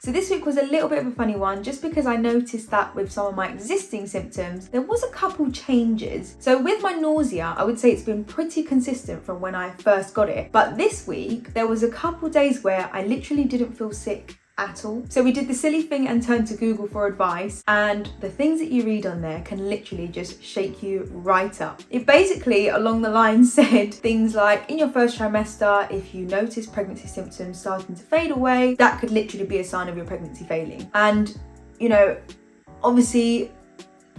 So this week was a little bit of a funny one, just because I noticed that with some of my existing symptoms, there was a couple changes. So with my nausea, I would say it's been pretty consistent from when I first got it. But this week, there was a couple days where I literally didn't feel sick at all. So we did the silly thing and turned to Google for advice, and the things that you read on there can literally just shake you right up. It basically along the lines said things like, in your first trimester, if you notice pregnancy symptoms starting to fade away, that could literally be a sign of your pregnancy failing. And you know, obviously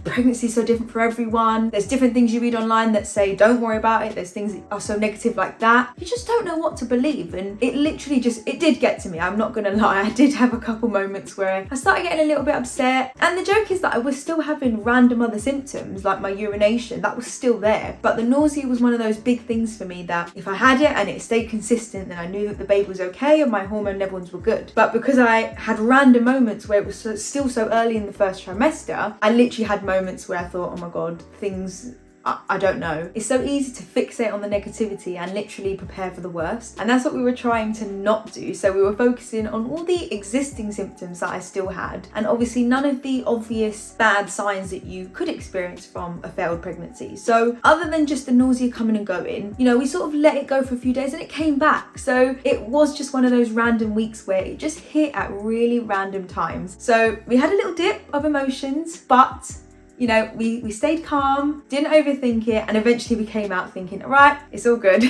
pregnancy is so different for everyone. There's different things you read online that say don't worry about it. There's things that are so negative like that. You just don't know what to believe, and it literally it did get to me. I'm not gonna lie, I did have a couple moments where I started getting a little bit upset, and the joke is that I was still having random other symptoms like my urination. That was still there, but the nausea was one of those big things for me that if I had it and it stayed consistent, then I knew that the baby was okay and my hormone levels were good. But because I had random moments where it was still so early in the first trimester, I literally had moments where I thought, oh my god, things, I don't know. It's so easy to fixate on the negativity and literally prepare for the worst. And that's what we were trying to not do. So we were focusing on all the existing symptoms that I still had, and obviously none of the obvious bad signs that you could experience from a failed pregnancy. So other than just the nausea coming and going, you know, we sort of let it go for a few days and it came back. So it was just one of those random weeks where it just hit at really random times. So we had a little dip of emotions, but you know, we stayed calm, didn't overthink it, and eventually we came out thinking, all right, it's all good.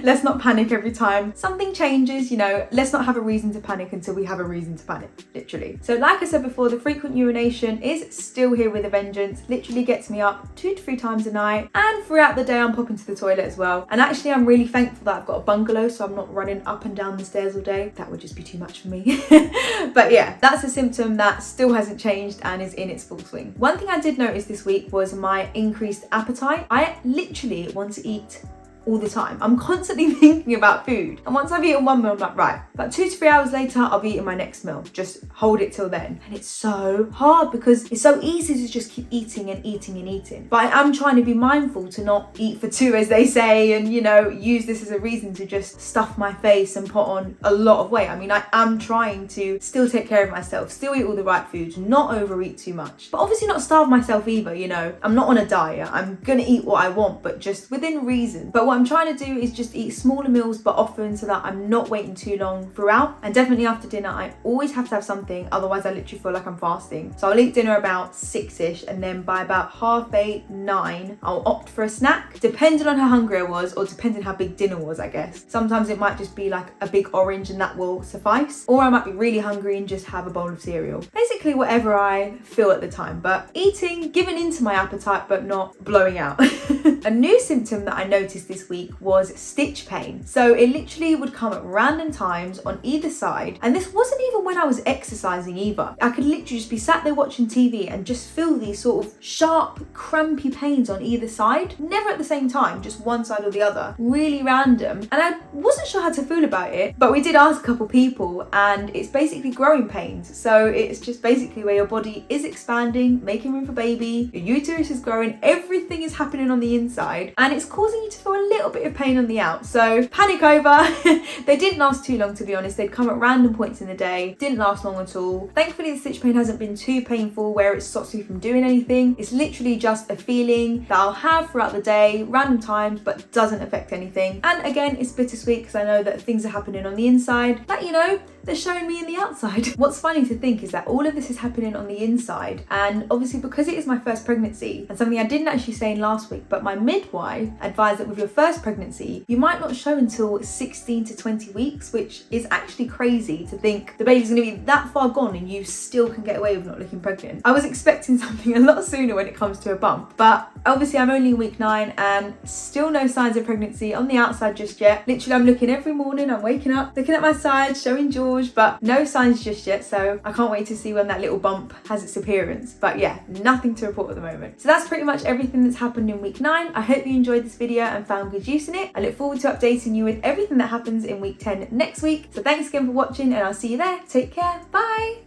Let's not panic every time something changes, you know, let's not have a reason to panic until we have a reason to panic, literally. So like I said before, the frequent urination is still here with a vengeance, literally gets me up 2 to 3 times a night, and throughout the day I'm popping to the toilet as well. And actually I'm really thankful that I've got a bungalow, so I'm not running up and down the stairs all day. That would just be too much for me. But yeah, that's a symptom that still hasn't changed and is in its full swing. One thing I did notice this week was my increased appetite. I literally want to eat all the time. I'm constantly thinking about food, and once I've eaten one meal, I'm like, right, about 2 to 3 hours later I'll be eating my next meal. Just hold it till then. And it's so hard because it's so easy to just keep eating and eating and eating. But I am trying to be mindful to not eat for 2, as they say, and you know, use this as a reason to just stuff my face and put on a lot of weight. I mean, I am trying to still take care of myself, still eat all the right foods, not overeat too much, but obviously not starve myself either. You know, I'm not on a diet. I'm gonna eat what I want, but just within reason. But what I'm trying to do is just eat smaller meals but often, so that I'm not waiting too long throughout. And definitely after dinner I always have to have something, otherwise I literally feel like I'm fasting. So I'll eat dinner about 6ish, and then by about 8:30, 9 I'll opt for a snack, depending on how hungry I was, or depending how big dinner was, I guess. Sometimes it might just be like a big orange and that will suffice, or I might be really hungry and just have a bowl of cereal. Basically whatever I feel at the time, but eating, giving into my appetite but not blowing out. A new symptom that I noticed this week was stitch pain. So it literally would come at random times on either side, and this wasn't even when I was exercising either. I could literally just be sat there watching TV and just feel these sort of sharp, crampy pains on either side, never at the same time, just one side or the other. Really random, and I wasn't sure how to feel about it, but we did ask a couple people, and it's basically growing pains. So it's just basically where your body is expanding, making room for baby, your uterus is growing, everything is happening on the inside, and it's causing you to feel a little bit of pain on the out. So panic over. They didn't last too long, to be honest. They'd come at random points in the day, didn't last long at all. Thankfully the stitch pain hasn't been too painful where it stops me from doing anything. It's literally just a feeling that I'll have throughout the day, random times, but doesn't affect anything. And again, it's bittersweet because I know that things are happening on the inside that, you know, they're showing me in the outside. What's funny to think is that all of this is happening on the inside, and obviously because it is my first pregnancy, and something I didn't actually say in last week, but my midwife advised that with your first pregnancy you might not show until 16 to 20 weeks, which is actually crazy to think the baby's going to be that far gone and you still can get away with not looking pregnant. I was expecting something a lot sooner when it comes to a bump, but obviously I'm only in week 9 and still no signs of pregnancy on the outside just yet. Literally I'm looking every morning, I'm waking up looking at my side, showing George, but no signs just yet. So I can't wait to see when that little bump has its appearance. But yeah, nothing to report at the moment. So that's pretty much everything that's happened in week 9. I hope you enjoyed this video and found good use in it. I look forward to updating you with everything that happens in week 10 next week. So thanks again for watching, and I'll see you there. Take care. Bye.